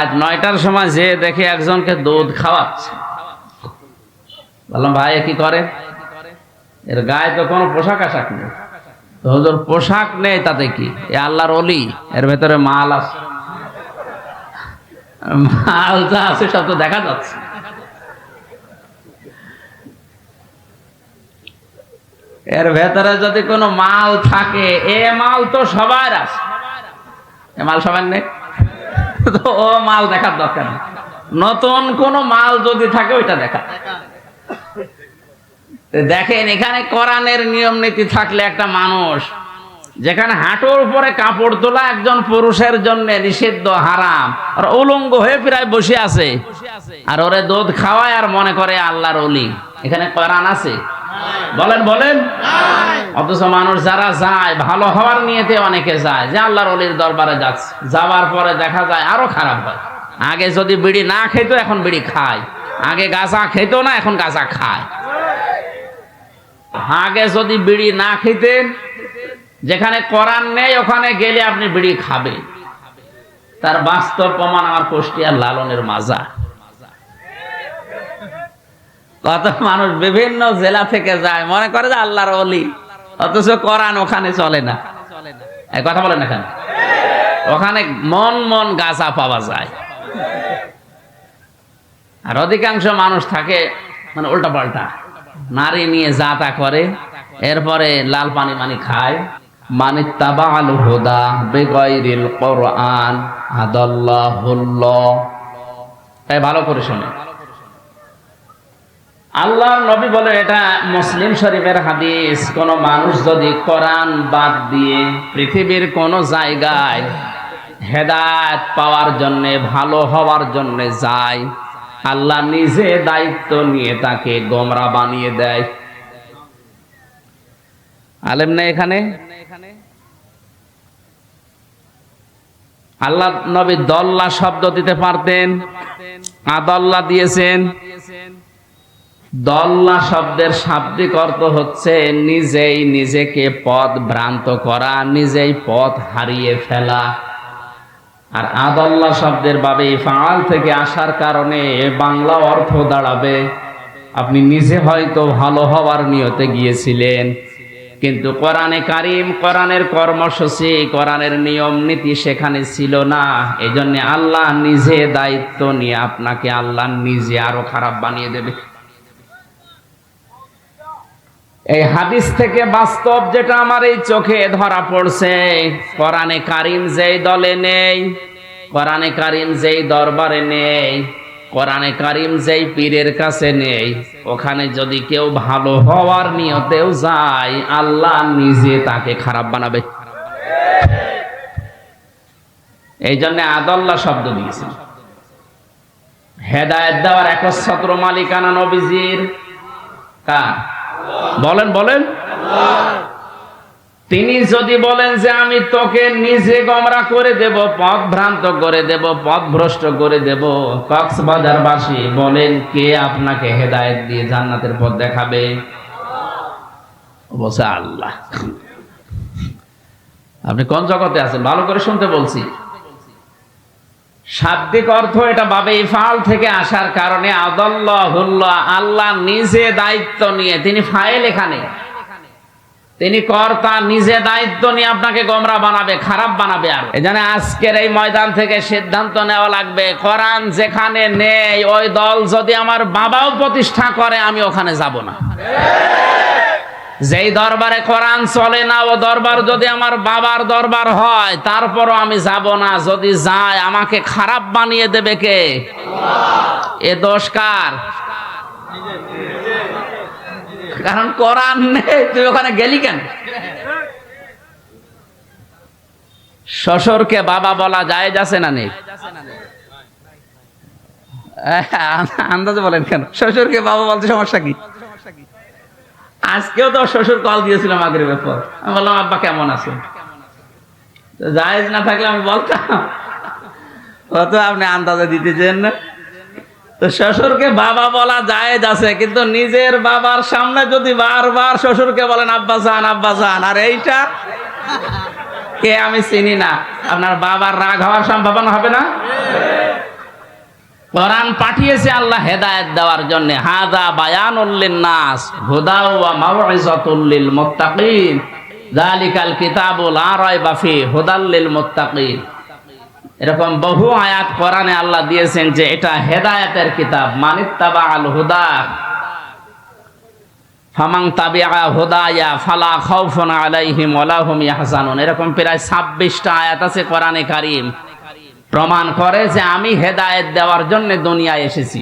রাত 9টার সময় যে দেখে একজনকে দুধ খাওয়াচ্ছে। বললাম ভাই কি করে? এর গায়ে তো কোনো পোশাক আশাক নেই। তো হুজুর পোশাক নেই তাতে কি, এ আল্লাহর ওলি, এর ভেতরে মাল আছে। মাল যা আছে সব তো দেখা যাচ্ছে। এর ভেতরে যদি কোনো মাল থাকে, এ মাল তো সবার আছে, এ মাল সবার নেই, তো ও মাল দেখার দরকার নেই। নতুন কোন মাল যদি থাকে ওইটা দেখা। দেখেন এখানে কোরআনের নিয়ম নীতি থাকলে একটা মানুষ, যেখানে হাঁটুর উপরে কাপড় তোলা একজন পুরুষের জন্য নিষিদ্ধ, হারাম, আর উলঙ্গ হয়ে প্রায় বসে আছে, আর ওরে দুধ খাওয়ায় আর মনে করে আল্লাহর ওলি, এখানে কোরআন আছে? বলেন বলেন। অথচ মানুষ যারা যায় ভালো হওয়ার নিয়তে অনেকে যায়, যে আল্লাহর ওলির দরবারে যাচ্ছে, যাওয়ার পরে দেখা যায় আরো খারাপ হয়। আগে যদি বিড়ি না খেত এখন বিড়ি খায়, আগে গাঁজা খেত না এখন গাঁজা খায়। আগে যদি বিড়ি না খেতেন, যেখানে কোরআন নেই ওখানে গেলে আপনি বিড়ি খাবেন। তার বাস্তব প্রমাণ আমার কুষ্টিয়ার লালনের মাজার। কত মানুষ বিভিন্ন জেলা থেকে যায়, মনে করে যে আল্লাহর ওলি, অথচ কোরআন ওখানে চলে না। কথা বলেন না কেন? ওখানে মন মন গাঁজা পাওয়া যায়। আর অধিকাংশ মানুষ থাকে মানে উল্টা পাল্টা, নারী নিয়ে যা তা করে, এরপরে লাল পানি মানি খায়। মানিত্তাবাআল হুদা বিগাইরিল কোরআন আদাল্লাহুল্লাহ। তাই ভালো করে শুনে, আল্লাহর নবী বলেন, এটা মুসলিম শরীফের হাদিস, কোন মানুষ যদি কোরআন বাদ দিয়ে পৃথিবীর কোন জায়গায় হেদায়েত পাওয়ার জন্য, ভালো হওয়ার জন্য যায়, আল্লাহ নিজে দায়িত্ব নিয়ে তাকে গোমরা বানিয়ে দেয়। আলেম না এখানে? আল্লাহ নবী দল্লা শব্দ দিতে পারতেন, আদাল্লা দিয়েছেন। দল্লা শব্দের শাব্দিক অর্থ হচ্ছে নিজেই নিজেকে পথ ভ্রান্ত করা, নিজেই পথ হারিয়ে ফেলা। আর আদাল্লা শব্দের বাবে ফাআল থেকে আসার কারণে বাংলা অর্থ দাঁড়াবে, আপনি নিজে হয়তো ভালো হওয়ার নিয়তে গিয়েছিলেন, কিন্তু কোরআনে কারিম, কোরআনের কর্মসূচি, কোরআনের নিয়ম নীতি সেখানে ছিল না। এই জন্য আল্লাহ নিজে দায়িত্ব নিয়ে আপনাকে আল্লাহ নিজে আরো খারাপ বানিয়ে দেবে। এই হাদিস থেকে বাস্তব যেটা আমার এই চোখে ধরা পড়ছে, কোরআনে কারিম যেই দলে নেই, কোরআনে কারিম যেই দরবারে নেই, কোরআনে কারিম যেই পীরের কাছে নেই, ওখানে যদি কেউ ভালো হওয়ার নিয়তেও যায়, আল্লাহ নিজে তাকে খারাপ বানাবে। এই জন্য আদাল্লা শব্দ দিয়েছেন। হেদায়েত দেওয়ার একচ্ছত্র মালিকানা নবীজির। কার? বলেন বলেন। তিনি যদি বলেন যে আমি তোকে নিজে গোমরা করে দেব, পথ ভ্রান্ত করে দেব, পথ ভ্রষ্ট করে দেব, কক্সবাজারবাসী বলেন কে আপনাকে হেদায়েত দিয়ে জান্নাতের পথ দেখাবে? বলছে আল্লাহ। আপনি কোন জগতে আছেন? ভালো করে শুনতে বলছি। শাব্দিক অর্থ এটা বাবে ইফআল থেকে আসার কারণে আদাল্লাহুল্লাহ, আল্লাহ নিজে দায়িত্ব নিয়ে, তিনি ফাইল এখানে, তিনি কর্তা, নিজে দায়িত্ব নিয়ে আপনাকে গোমরা বানাবে, খারাপ বানাবে। আর এজন্য আজকের এই ময়দান থেকে সিদ্ধান্ত নেওয়া লাগবে, কোরআন যেখানে নেই ওই দল যদি আমার বাবাও প্রতিষ্ঠা করে আমি ওখানে যাব না। যেই দরবারে কোরআন চলে না ও দরবার যদি আমার বাবার দরবার হয় তারপরও আমি যাব না। যদি যায় আমাকে খারাপ বানিয়ে দেবে কে? এ দোষ কার? কারণ কোরআন নেই, তুই ওখানে গেলি কেন? শ্বশুরকে বাবা বলা জায়েজ আছে না নেই? আন্দাজে বলেন কেন? শ্বশুরকে বাবা বলতে সমস্যা কি? আজকেও তো শ্বশুর কল দিয়েছিলাম আগের ব্যাপার, আমি বললাম আব্বা কেমন আছে, জায়েজ না থাকলে আমি বলতাম, অত আপনি আন্দাজে দিতেছেন না। তো শ্বশুরকে বাবা বলা জায়েজ আছে, কিন্তু নিজের বাবার সামনে যদি বারবার শ্বশুরকে বলেন আব্বা জান, আর এইটা কে আমি চিনি না, আপনার বাবার রাগ হওয়ার সম্ভাবনা হবে না? কোরআন পাঠিয়েছে আল্লাহ হেদায়েত দেওয়ার জন্য। হাযা বায়ানুল লিন-নাস হুদা ওয়া মাউইযাতুল লিল মুত্তাকিন যালিকাল কিতাবু লা রাইবা ফিহি হুদাল লিল মুত্তাকিন। এরকম বহু আয়াত কোরআনে আল্লাহ দিয়েছেন যে এটা হেদায়েতের কিতাব। মানিত্তাবাআল হুদা ফামান তাবিআ হুদায়া ফালা খাউফুন আলাইহিম ওয়ালা হুম ইয়াহজানুন। এরকম প্রায় 26টা আয়াত আছে কোরআনে কারীম, প্রমাণ করে যে আমি হেদায়েত দেওয়ার জন্য দুনিয়ায় এসেছি।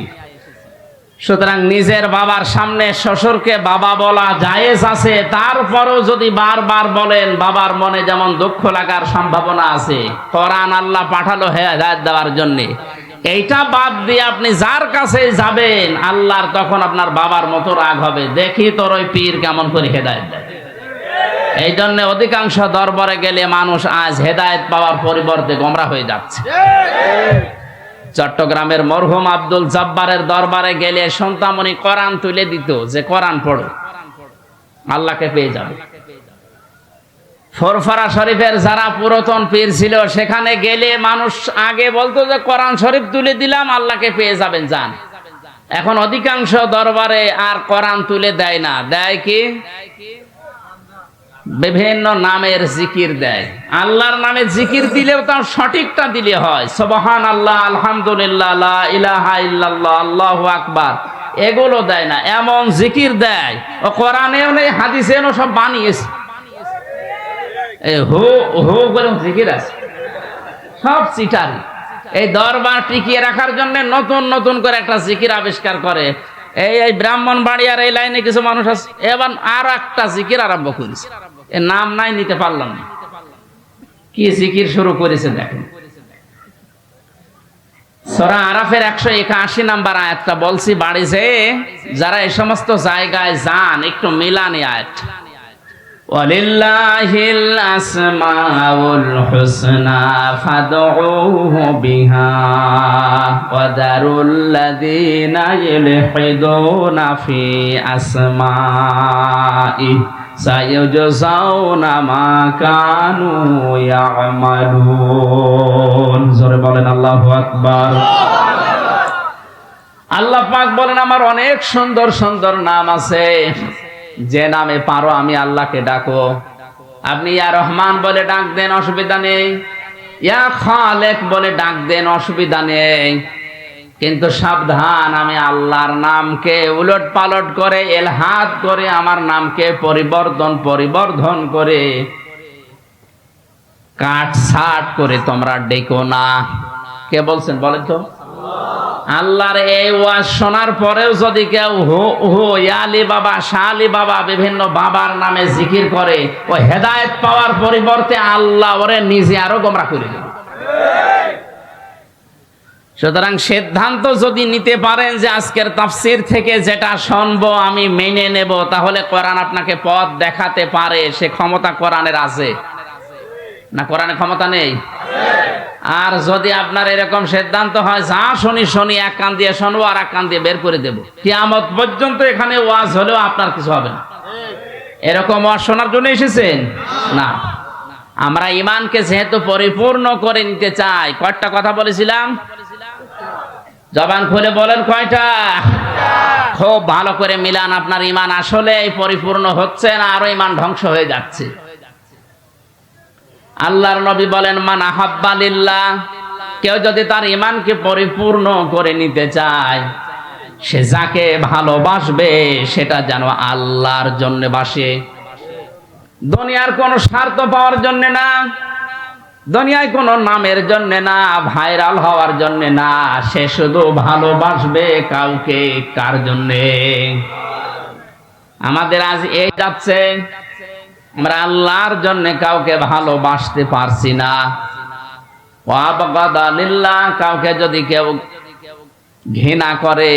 সুতরাং নিজের বাবার সামনে শ্বশুরকে বাবা বলা জায়েজ আছে, তারপরও যদি বারবার বলেন বাবার মনে যেমন দুঃখ লাগার সম্ভাবনা আছে। কোরআন আল্লাহ পাঠালো হেদায়েত দেওয়ার জন্য, এইটা বাদ দিয়ে আপনি যার কাছে যাবেন আল্লাহর তখন আপনার বাবার মতো রাগ হবে, দেখি তোর ওই পীর কেমন করে হেদায়েত দেয়। এই জন্য অধিকাংশ দরবারে গেলে মানুষ আজ হেদায়েত পাওয়ার পরিবর্তে গোমরা হয়ে যাচ্ছে। চট্টগ্রামের মরহুম আব্দুল জব্বারের দরবারে গেলে সন্তামণি কোরআন তুলে দিত যে কোরআন পড়ো, আল্লাহকে পেয়ে যাবে। ফরফরা শরীফের যারা পুরাতন পীর ছিল সেখানে গেলে মানুষ আগে বলতো যে কোরআন শরীফ তুলে দিলাম আল্লাহকে পেয়ে যাবেন, যান। এখন অধিকাংশ দরবারে আর কোরআন তুলে দেয় না, দেয় কি বিভিন্ন নামের জিকির দেয়। আল্লাহর নামে জিকির দিলেও তার সঠিকটা দিলে হয়, সুবহানাল্লাহ, আলহামদুলিল্লাহ, লা ইলাহা ইল্লাল্লাহ, আল্লাহু আকবার, এগুলো দেয় না। এমন জিকির দেয় ও কোরআনেও নেই হাদিসেও সব বানিয়েছে। এই হো হো করে জিকির আছে, সব চিটারি। এই দরবার টিকিয়ে রাখার জন্য নতুন নতুন করে একটা জিকির আবিষ্কার করে। এই ব্রাহ্মণবাড়িয়ার এই লাইনে কিছু মানুষ আছে, এবার আর একটা জিকির আরম্ভ করেছে, এর নাম নাই নিতে পারলাম না, কি জিকির শুরু করেছে দেখেন। সূরা আরাফের 181 নাম্বার আয়াতটা বলছি বাড়ি যেয়ে যারা এই সমস্ত জায়গায় যান একটু মিলানি আয়াত। ওয়ালিল্লাহিল আসমাউল হুসনা ফাদউহু বিহা ওয়া দারুল লাযিনা ইলহিদুনা ফি আসমাই সায়ুজজাউনা মা কানু ইয়ামালুন। জোরে বলেন আল্লাহু আকবার। আল্লাহ পাক বলেন আমার অনেক সুন্দর সুন্দর নাম আছে, যে নামে পারো আমি আল্লাহকে ডাকো। আপনি ইয়া রহমান বলে ডাক দেন, অসুবিধা নেই। ইয়া খালেক বলে ডাক দেন, অসুবিধা নেই। কিন্তু সাবধান, আমি আল্লাহর নামকে উলট পালট করে এলহাদ করে আমার নামকে পরিবর্ধন করে কাটছাট করে তোমরা ডেকো না। কে বলছেন বলেন তো? আল্লাহর এই ওয়াজ শোনার পরেও যদি কেউ হো হো ইয়ালি বাবা, শালি বাবা, বিভিন্ন বাবার নামে জিকির করে, ও হেদায়েত পাওয়ার পরিবর্তে আল্লাহ ওরে নিজে আরো গোমরা করে দেবে। সুতরাং সিদ্ধান্ত যদি নিতে পারেন যে আজকের তাফসীর থেকে যেটা শুনবো আমি মেনে নেব, তাহলে কোরআন আপনাকে পথ দেখাতে পারে। সে ক্ষমতা কোরআনের আছে না? কোরআনে ক্ষমতা নেই? আর যদি আপনার এরকম সিদ্ধান্ত হয় যা শুনি এক কান দিয়ে শুনবো আর এক কান দিয়ে বের করে দেব, কিয়ামত পর্যন্ত এখানে ওয়াজ হলেও আপনার কিছু হবে না। এরকম ওয়াজ শোনার জন্য এসেছেন না? আমরা ঈমানকে যেহেতু পরিপূর্ণ করে নিতে চাই, কয়টা কথা বলেছিলাম? জবান খুলে বলেন কয়টা? খুব ভালো করে মিলান। আপনার ঈমান আসলে পরিপূর্ণ হচ্ছে না, আরো ঈমান ধ্বংস হয়ে যাচ্ছে। আল্লাহর নবী বলেন মান আহাব্বা লিল্লাহ, কেউ যদি তার ঈমানকে পরিপূর্ণ করে নিতে চায়, সে যাকে ভালোবাসবে সেটা যেন আল্লাহর জন্য বাসে, দুনিয়ার কোনো স্বার্থ পাওয়ার জন্য না, দুনিয়ায় কোনো নামের জন্য না, ভাইরাল হওয়ার জন্য না। সে শুধু ভালোবাসবে কাউকে। কার জন্যে? আমাদের আজ এই যাচ্ছে, আমরা আল্লাহর জন্য কাউকে ভালোবাসতে পারছি না। ওয়াবাগাদা লিল্লাহ, কাউকে যদি কেউ ঘৃণা করে,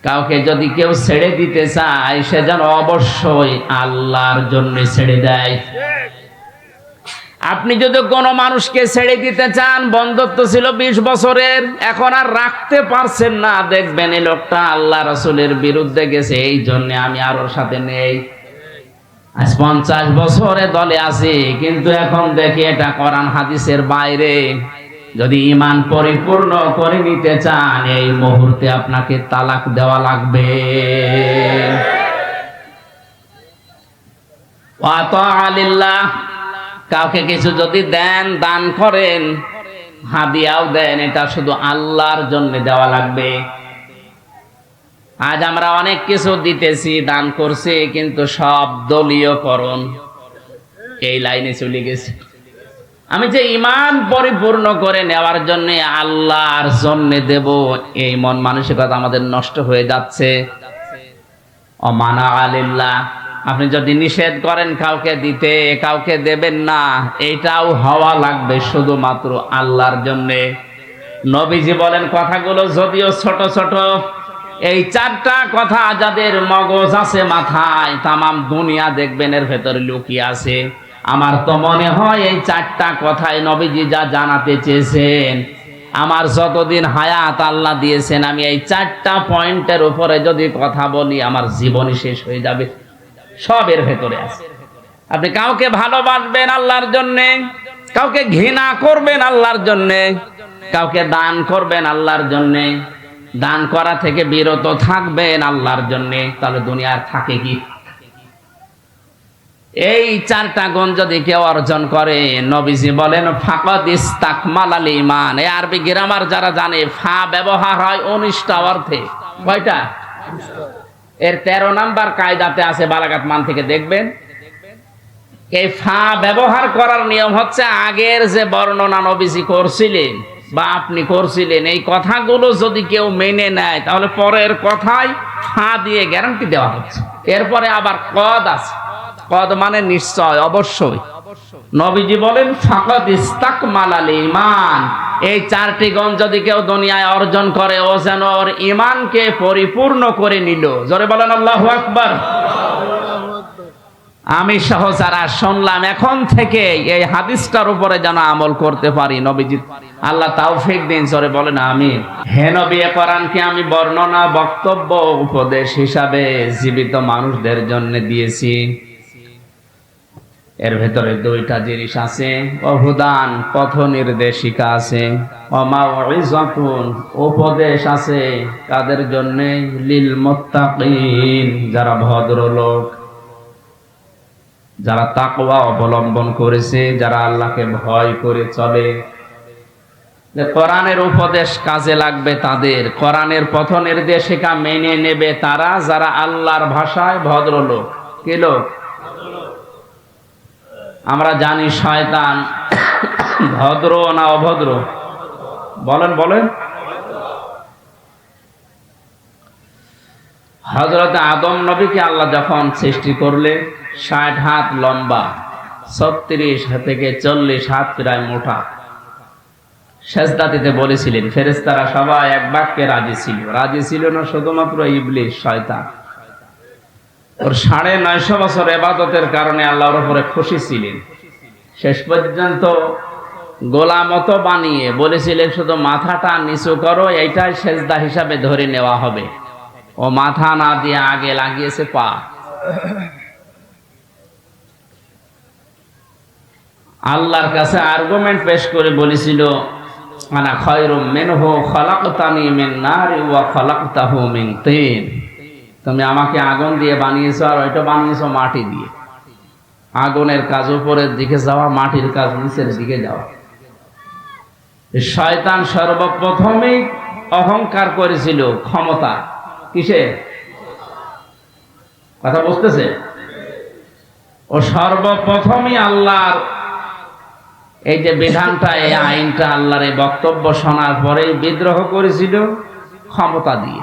কাউকে যদি কেউ ছেড়ে দিতে চায়, সে যেন অবশ্যই আল্লাহর জন্য ছেড়ে দেয়। আপনি যদি কোনো মানুষকে ছেড়ে দিতে চান, বন্ধুত্ব ছিল 20 বছরের, এখন আর রাখতে পারছেন না, দেখবেন এই লোকটা আল্লাহ রাসূলের বিরুদ্ধে গেছে, এই জন্য আমি আর ওর সাথে নেই। আজ 50 বছরে দলে আছি, কিন্তু এখন দেখি এটা কোরআন হাদিসের বাইরে। যদি ঈমান পরিপূর্ণ করে নিতে চান এই মুহূর্তে আপনাকে তালাক দেওয়া লাগবে। ওয়া তাআ লিল্লাহ, কাউকে কিছু যদি দেন, দান করেন, হাদিয়াও দেন, এটা শুধু আল্লাহর জন্য দেওয়া লাগবে। আজ আমরা অনেক কিছু দিতেছি, দান করছি, কিন্তু সব দলীয়করণ এই লাইনে চলে গেছে। আমি যে ঈমান পরিপূর্ণ করে নেওয়ার জন্য আল্লাহর জন্য দেব, এই মন মানসিকতা আমাদের নষ্ট হয়ে যাচ্ছে। অমানা আলিল্লাহ, আপনি যদি নিষেধ করেন কাউকে দিতে, কাউকে দেবেন না, এটাও হওয়া লাগবে শুধুমাত্র আল্লাহর জন্যে। নবীজি বলেন কথাগুলো যদিও ছোট ছোট, এই চারটা কথা যাদের মগজ আছে মাথায়, তামাম দুনিয়া দেখবেন এর ভেতরে লুকিয়ে আছে। আমার তো মনে হয় এই চারটা কথায় নবীজি যা জানাতে চেয়েছেন, আমার যতদিন হায়াত আল্লাহ দিয়েছেন, আমি এই চারটা পয়েন্টের উপরে যদি কথা বলি আমার জীবনই শেষ হয়ে যাবে। সব এর ভেতরে আছে। আপনি কাউকে ভালোবাসবেন আল্লাহর জন্যে, কাউকে ঘৃণা করবেন আল্লাহর জন্যে, কাউকে দান করবেন আল্লাহর জন্যে, দান করা থেকে বিরত থাকবেন আল্লাহর জন্যে, তাহলে দুনিয়ার থাকে কি? এই চারটা গুণ যদি কেউ অর্জন করে, নবীজি বলেন ফাকাদ ইস্তাকমালাল ঈমান। এই আরবি গ্রামার যারা জানে, ফা ব্যবহার হয় 19টা অর্থে। কয়টা? এর 13 নাম্বার কায়দাতে আছে, বালাগাত মান থেকে দেখবেন। এই ফা ব্যবহার করার নিয়ম হচ্ছে, আগের যে বর্ণনা নবীজি করছিলেন বা আপনি করছিলেন, এই কথাগুলো যদি কেউ মেনে নেয়, তাহলে পরের কথায় ফা দিয়ে গ্যারান্টি দেওয়া হচ্ছে। এরপরে আবার কদ আছে, কদ মানে নিশ্চয়, অবশ্যই। নবীজি বলেন ফাকাদ ইস্তাকমালাল ঈমান। এই চারটি গুণ যদি কেউ দুনিয়ায় অর্জন করে, ও যেন ওর ঈমানকে পরিপূর্ণ করে নিল। জোরে বলেন আল্লাহু আকবার। আমি সহ যারা শুনলাম, এখন থেকে এই হাদিসটার উপরে যেন আমল করতে পারি। নবীজি আল্লাহ তাওফিক দিন। জোরে বলেন আমিন। হে নবী, কোরআনকে আমি বর্ণনা, বক্তব্য, উপদেশ হিসাবে জীবিত মানুষদের জন্য দিয়েছি। এর ভেতরে দুইটা জিনিস আছে, অহুদান, পথ নির্দেশিকা আছে, অমাউইযাতুন, উপদেশ আছে। কাদের জন্য? লিল মুত্তাকিন, যারা ভদ্রলোক, যারা তাকওয়া অবলম্বন করেছে, যারা আল্লাহকে ভয় করে চলে। যে কোরআনের উপদেশ কাজে লাগবে তাদের, কোরআনের পথ নির্দেশিকা মেনে নেবে তারা, যারা আল্লাহর ভাষায় ভদ্রলোক। কি লোক? আমরা জানি শয়তান ভদ্র না অভদ্র? বলেন বলেন। হযরত আদম নবীকে আল্লাহ যখন সৃষ্টি করলে, 60 হাত লম্বা, 36 থেকে 40 হাত প্রায় মোটা, সেজদা দিতে বলেছিলেন। ফেরেশতারা সবাই এক বাক্যে রাজি ছিল। রাজি ছিল না শুধুমাত্র ইবলিস, শয়তান। ওর 950 বছর ইবাদতের কারণে আল্লাহর উপরে খুশি ছিলেন। শেষ পর্যন্ত গোলামত বানিয়ে বলেছিলেন, শুধু মাথাটা নিচু করো, এইটাই সেজদা হিসাবে ধরে নেওয়া হবে। ও মাথা না দিয়ে আগে লাগিয়েছে পা। আল্লাহর কাছে আর্গুমেন্ট পেশ করে বলেছিল, আনা খায়রুম মিনহু খালাকতানি মিন নারি ওয়া খালাকতাহু মিন তিন। তুমি আমাকে আগুন দিয়ে বানিয়েছো, আর ওইটা বানিয়েছো মাটি দিয়ে। আগুনের কাজ উপরের দিকে যাওয়া, মাটির কাজ নিচের দিকে যাওয়া। শয়তান সর্বপ্রথমেই অহংকার করেছিল ক্ষমতা। কিসে? কথা বুঝতেছে? ও সর্বপ্রথমই আল্লাহর এই যে বিধানটা, এই আইনটা, আল্লাহর এই বক্তব্য শোনার পরেই বিদ্রোহ করেছিল ক্ষমতা দিয়ে।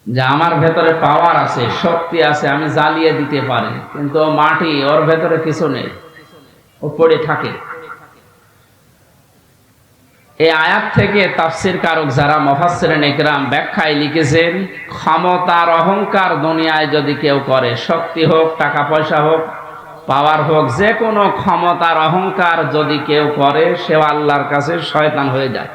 যে আমার ভেতরে পাওয়ার আছে, শক্তি আছে, আমি জ্বালিয়ে দিতে পারি, কিন্তু মাটি, ওর ভেতরে কিছু নেই, ও পড়ে থাকে। এই আয়াত থেকে তাফসীর কারক যারা মুফাসসিরিন ইকরাম ব্যাখ্যায় লিখেছেন, ক্ষমতার অহংকার দুনিয়ায় যদি কেউ করে, শক্তি হোক, টাকা পয়সা হোক, পাওয়ার হোক, যে কোনো ক্ষমতার অহংকার যদি কেউ করে, সে আল্লাহর কাছে শয়তান হয়ে যায়।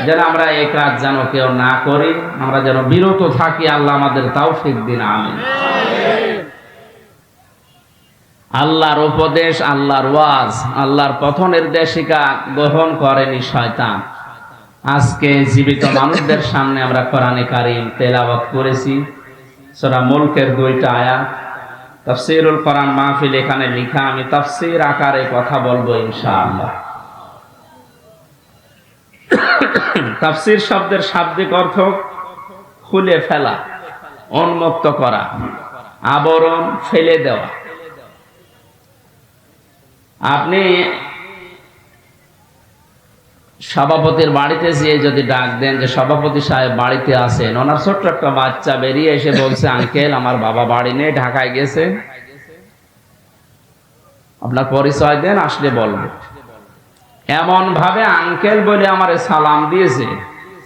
যেন আমরা এই কাজ যেন কেউ না করি, আমরা যেন বিরত থাকি। আল্লাহ আমাদের তাওফিক দিন, আমিন। আল্লাহর উপদেশ, আল্লাহর ওয়াজ, আল্লাহর পথ নির্দেশিকা গ্রহণ করেনি শয়তান। আজকে জীবিত মানুষদের সামনে আমরা কোরআনে কারীম তেলাওয়াত করেছি। সূরা মুলকের 2টা আয়াত। তাফসীরুল কোরআন মাহফিল এখানে লেখা, আমি তাফসীর আকারে কথা বলবো ইনশাআল্লাহ। তাফসীর শব্দের শাব্দিক অর্থ খুলে ফেলা, উন্মুক্ত করা, আবরণ ফেলে দেওয়া। আপনি সভাপতির বাড়িতে যেয়ে যদি ডাক দেন যে সভাপতি সাহেব বাড়িতে আছেন, ওনার ছোট্ট একটা বাচ্চা বেরিয়ে এসে বলছে, আঙ্কেল আমার বাবা বাড়ি নেই, ঢাকায় গেছে, আপনার পরিচয় দেন, আসলে বলবো। এমন ভাবে আঙ্কেল বলে আমার সালাম দিয়েছে,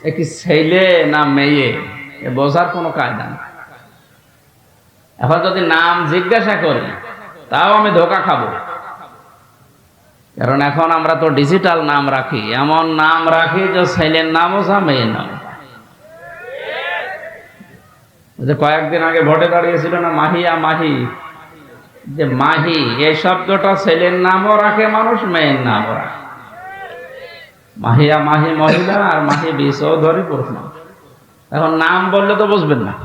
এ কি ছেলে না মেয়ে এ বোঝার কোনো কায়দা নেই। এখন যদি নাম জিজ্ঞাসা করি তাও আমি ধোকা খাবো, কারণ এখন আমরা তো ডিজিটাল নাম রাখি, এমন নাম রাখি যে ছেলের নামও যা মেয়ের নাম। যে কয়েকদিন আগে ভোটে দাঁড়িয়েছিল না মাহিয়া মাহি, যে মাহি এই শব্দটা ছেলের নামও রাখে মানুষ, মেয়ের নামও রাখে। মাহিয়া মাহি মহিলা আর মাহি বি চৌধুরী পুরুষ নাম। এখন নাম বললে তো বুঝবেন না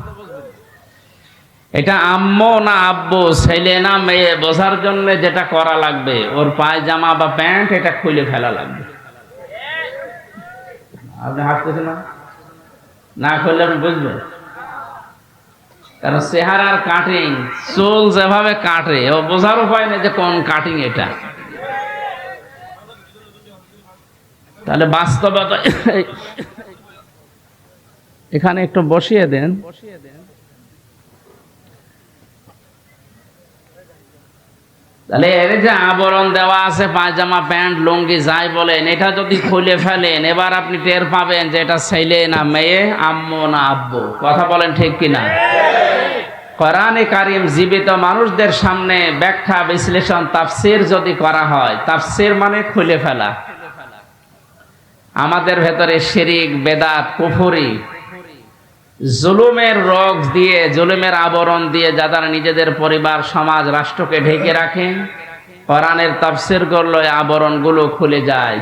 এটা আম্মু না আব্বু, ছেলে না মেয়ে বোঝার জন্য যেটা করা লাগবে, ওর পায়জামা বা প্যান্ট এটা খুলে ফেলা লাগবে। আপনি হাসতেছেন না, না খুললে আপনি বুঝবেন। কারণ চেহারার কাটিং, চুল যেভাবে কাটে ও বোঝার উপায় নেই যে কোন কাটিং এটা। তাহলে বাস্তবতা এখানে একটু বসিয়ে দেন। তাহলে এর যে আবরণ দেওয়া আছে পায়জামা প্যান্ট লুঙ্গি যাই বলেন, এটা যদি খুলে ফেলেন এবার আপনি টের পাবেন যে এটা ছেলে না মেয়ে, আম্মু না আব্বু। কথা বলেন ঠিক কিনা? কোরআনে কারীম জীবিত মানুষদের সামনে ব্যাখ্যা বিশ্লেষণ তাফসীর যদি করা হয়, তাফসীর মানে খুলে ফেলা। আমাদের ভেতরে শিরিক, বেদাত, কুফরি, জুলুমের রোগ দিয়ে, জুলুমের আবরণ দিয়ে যারা নিজেদের পরিবার, সমাজ, রাষ্ট্রকে ঢেকে রাখে, কোরআনের তাফসীর করলে আবরণগুলো খুলে যায়।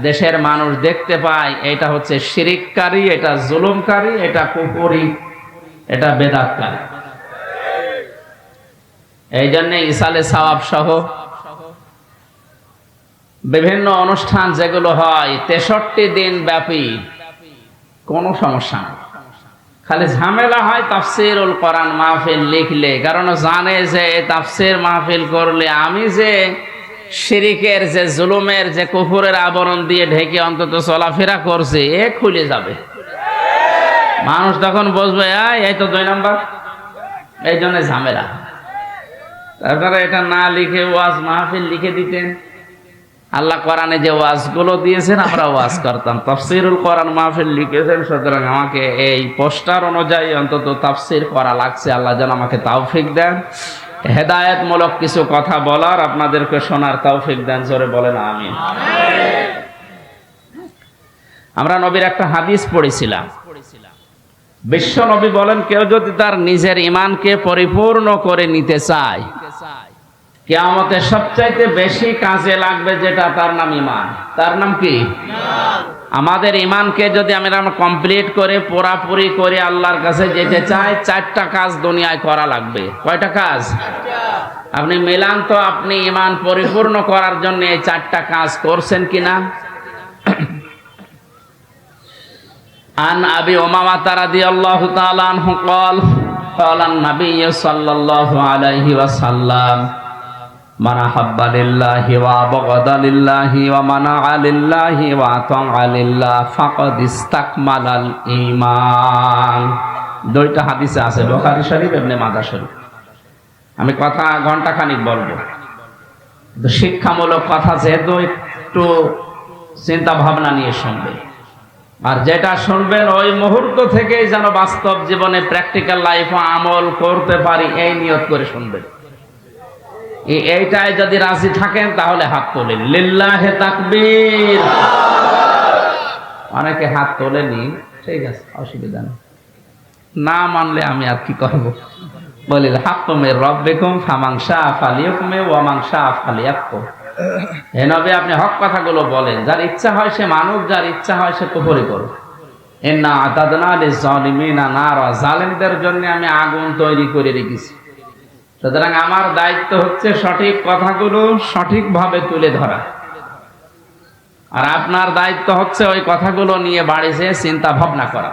দেশের মানুষ দেখতে পায় এটা হচ্ছে শিরিককারী, এটা জুলুমকারী, এটা কুফরি, এটা বেদাতকারী। এই জন্য ইসালে সওয়াব সহ বিভিন্ন অনুষ্ঠান যেগুলো হয় 63 দিন ব্যাপী, কোনো সমস্যা নেই। খালি ঝামেলা হয় তাফসীরুল কোরআন মাহফিল লিখলে, কারণ জানে যে তাফসীর মাহফিল করলে আমি যে শিরিকের, যে জুলুমের, যে কুফরের আবরণ দিয়ে ঢেকে অন্তত চলাফেরা করছে এ খুলে যাবে। মানুষ তখন বুঝবে এই তো 2 নাম্বার। এই জন্য ঝামেলা। তারপরে এটা না লিখে ওয়াজ মাহফিল লিখে দিতেন। আল্লাহ কোরআনে যে ওয়াজগুলো দিয়েছেন আমরা ওয়াজ করতাম। তাফসীরুল কোরআন মাহফিল লিখেছেন, সুতরাং আমাকে এই পোস্টার অনুযায়ী অন্তত তাফসীর করা লাগছে। আল্লাহ যেন আমাকে তৌফিক দেন, হেদায়েতমূলক কিছু কথা বলার, আপনাদেরকে শোনার তৌফিক দেন। জোরে বলেন আমিন। আমরা নবীর একটা হাদিস পড়েছিলাম। বিশ্ব নবী বলেন, কেউ যদি তার নিজের ঈমানকে পরিপূর্ণ করে নিতে চায়, কিয়ামতে সবচাইতে বেশি কাজে লাগবে যেটা, তার নাম ঈমান। তার নাম কি? আমাদের ঈমানকে যদি আমরা কমপ্লিট করে পুরাপুরি করে আল্লাহর কাছে যেতে চাই, 4টা কাজ দুনিয়ায় করা লাগবে। কয়টা কাজ? আপনি মিলান তো, আপনি ঈমান পরিপূর্ণ করার জন্য এই 4টা কাজ করছেন কিনা। আন আবি উমামা রাদিয়াল্লাহু তাআলা আনহু قال قال النبي صلى الله عليه وسلم من أحب لله وأبغض لله ومنع لله وأطاع لله فقد استكمل الإيمان। 2টা হাদিসে আছে, বুখারী শরীফ, ইবনে মাজাহ শরীফ। আমি কথা ঘন্টাখানিক বলবো, তো শিক্ষামূলক কথা যেহেতু একটু চিন্তা ভাবনা নিয়ে শুনবে, আর যেটা শুনবেন ওই মুহূর্ত থেকেই যেন বাস্তব জীবনে প্র্যাকটিক্যাল লাইফে আমল করতে পারি এই নিয়ত করে শুনবেন। এইটাই যদি রাজি থাকেন তাহলে হাত তোলেন, লিল্লাহে তাকবীর। অনেকে হাত তোলেনি, ঠিক আছে, অসুবিধা নেই, না মানলে আমি আর কি করব। বলিল হাক্কু মির রাব্বিকুম ফামান শাআ ফালিউমিন ওয়া মান শাআ ফালিয়াকফুর। হে নবী, আপনি হক কথাগুলো বলেন, যার ইচ্ছা হয় সে মানুক, যার ইচ্ছা হয় সে কুফরি করুক। ইন্না আতাদনা লিয-যালিমিনা নারা, জালেমদের জন্য আমি আগুন তৈরি করে রেখেছি। সুতরাং আমার দায়িত্ব হচ্ছে সঠিক কথাগুলো সঠিকভাবে তুলে ধরা, আর আপনার দায়িত্ব হচ্ছে ওই কথাগুলো নিয়ে বাড়ি যেয়ে চিন্তা ভাবনা করা।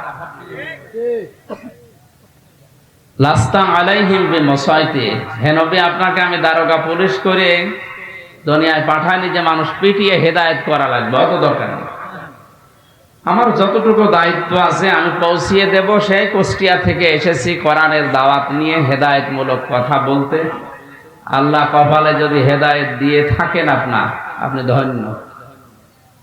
লাস্তা আলাইহিম বিমুসাইতির, হে নবী, আপনাকে আমি দারোগা পুলিশ করে দুনিয়ায় পাঠাইনি যে মানুষ পিটিয়ে হেদায়েত করা লাগবে, অত দরকার নেই। আমার যতটুকু দায়িত্ব আছে আমি পৌঁছিয়ে দেব। সেই কুষ্টিয়া থেকে এসেছি কোরআনের দাওয়াত নিয়ে হেদায়েতমূলক কথা বলতে। আল্লাহ কপালে যদি হেদায়েত দিয়ে থাকেন আপনি ধন্য।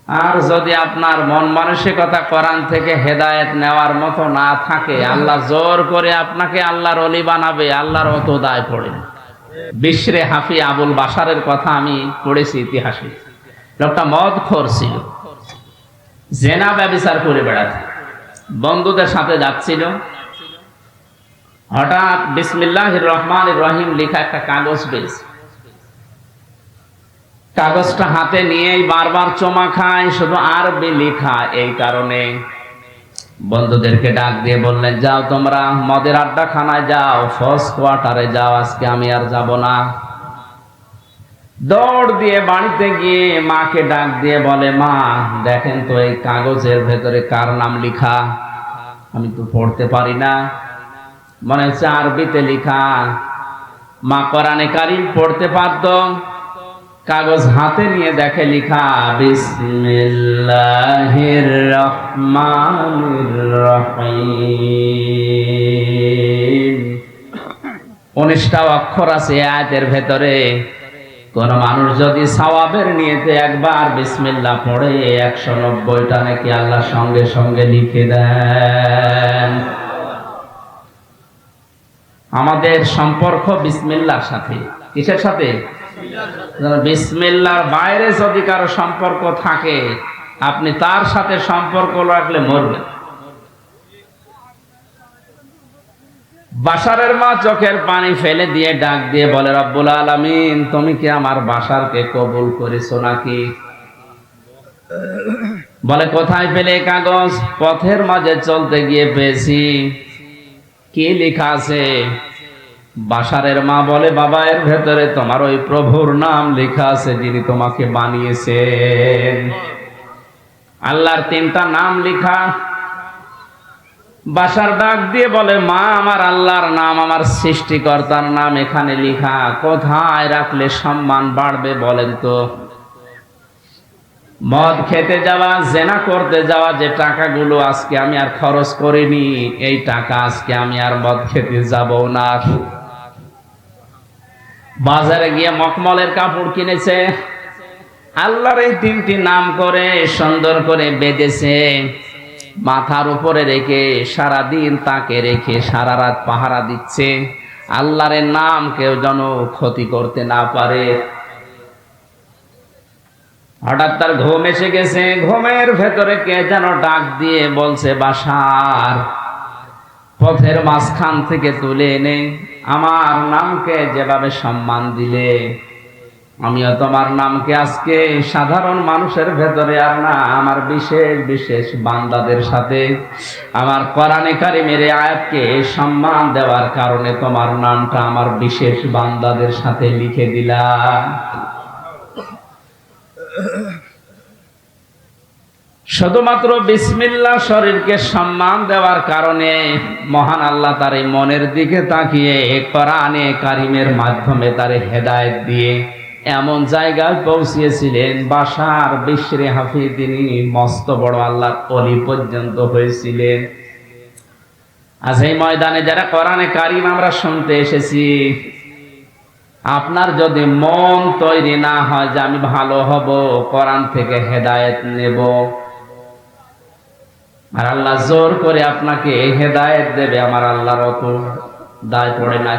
আর যদি আপনার মন মানসিকতা কোরআন থেকে হেদায়েত নেওয়ার মতো না থাকে, আল্লাহ জোর করে আপনাকে আল্লাহর ওলি বানাবে, আল্লাহর অত দায় পড়ে। বিশরে হাফি আবুল বাশারের কথা আমি পড়েছি ইতিহাসে। লোকটা মদখোর ছিল, জেনা ব্যভিচার করে বেড়াচ্ছে, বন্ধুদের সাথে যাচ্ছিল। হঠাৎ বিসমিল্লাহির রহমানির রহিম লেখা একটা কাগজ পেয়েছে। কাগজটা হাতে নিয়েই বারবার চমা খায়, শুধু আরবি লেখা। এই কারণে বন্ধুদেরকে ডাক দিয়ে বললেন, যাও তোমরা মদের আড্ডাখানায় যাও, ফার্স্ট কোয়ার্টারে যাও, আজকে আমি আর যাব না। দৌড় দিয়ে বাড়িতে গিয়ে মাকে ডাক দিয়ে বলে, মা দেখেন তো এই কাগজের ভেতরে কার নাম লেখা, আমি তো পড়তে পারি না, মনে হচ্ছে আরবিতে লেখা। মা কোরআনে কারীম পড়তে পারত, কাগজ হাতে নিয়ে দেখে লেখা বিসমিল্লাহির রহমানির রহিম। 19টা অক্ষর আছে আয়াতের ভেতরে। কোন মানুষ যদি সওয়াবের নিয়তে একবার বিসমিল্লাহ পড়ে 190টা নাকি আল্লাহ সঙ্গে সঙ্গে লিখে দেন। আমাদের সম্পর্ক বিসমিল্লাহর সাথে। কিসের সাথে? বিসমিল্লাহর বাইরে যদি কারো সম্পর্ক থাকে, আপনি তার সাথে সম্পর্ক রাখলে মরবেন। বাশারের মা চোখের পানি ফেলে দিয়ে ডাক দিয়ে বলে, রব্বুল আলামিন, তুমি কি আমার বাশারকে কবুল করেছো নাকি? বলে, কোথায় পেলে কাগজ? পথের মাঝে চলতে গিয়ে পেয়েছি। কি লেখা আছে? বাশারের মা বলে, বাবা এর ভেতরে তোমার ওই প্রভুর নাম লেখা আছে যিনি তোমাকে বানিয়েছেন। আল্লাহর 3টা নাম লেখা। বাশার ডাক দিয়ে বলে, মা আমার আল্লাহর নাম, আমার সৃষ্টিকর্তার নাম এখানে লেখা, কোথায় রাখলে সম্মান বাড়বে বলেন তো? মদ খেতে যাওয়া, জেনা করতে যাওয়া যে টাকাগুলো আজকে আমি আর খরচ করিনি, এই টাকা আজকে আমি আর মদ খেতে যাব না। বাজারে গিয়ে মখমলের কাপড় কিনেছে, আল্লাহর এই 3টি নাম করে সুন্দর করে বেঁধেছে, মাথার উপরে রেখে সারাদিন তাকে রেখে সারা রাত পাহারা দিচ্ছে। আল্লাহর নাম কেউ যেন ক্ষতি করতে না পারে। হঠাৎ তার ঘুম এসে গেছে। ঘুমের ভেতরে কে যেন ডাক দিয়ে বলছে, বাশার, পথের মাঝখান থেকে তুলে এনে আমার নামকে যেভাবে সম্মান দিলে, আমিও তোমার নামকে আজকে সাধারণ মানুষের ভেতরে আর না, আমার বিশেষ বিশেষ বান্দাদের সাথে আমার কোরআনে কারিমের আয়াতকে সম্মান দেওয়ার কারণে তোমার নামটা আমার বিশেষ বান্দাদের সাথে লিখে দিলাম। শুধুমাত্র বিসমিল্লাহ শরীরকে সম্মান দেওয়ার কারণে মহান আল্লাহ তার এই মনের দিকে তাকিয়ে কোরআনে কারিমের মাধ্যমে তার হেদায়েত দিয়ে এমন জায়গায় পৌঁছিয়েছিলেন, বাশার বিশরে হাফি তিনি মস্ত বড় আল্লাহর ওলি পর্যন্ত হয়েছিলেন। আজ এই ময়দানে যারা কোরআনে কারিম আমরা শুনতে এসেছি, আপনার যদি মন তৈরি না হয় যে আমি ভালো হব, কোরআন থেকে হেদায়েত নেব, আর আল্লাহ জোর করে আপনাকে হেদায়েত দেবে, আমার আল্লাহর অত দায় পড়ে না।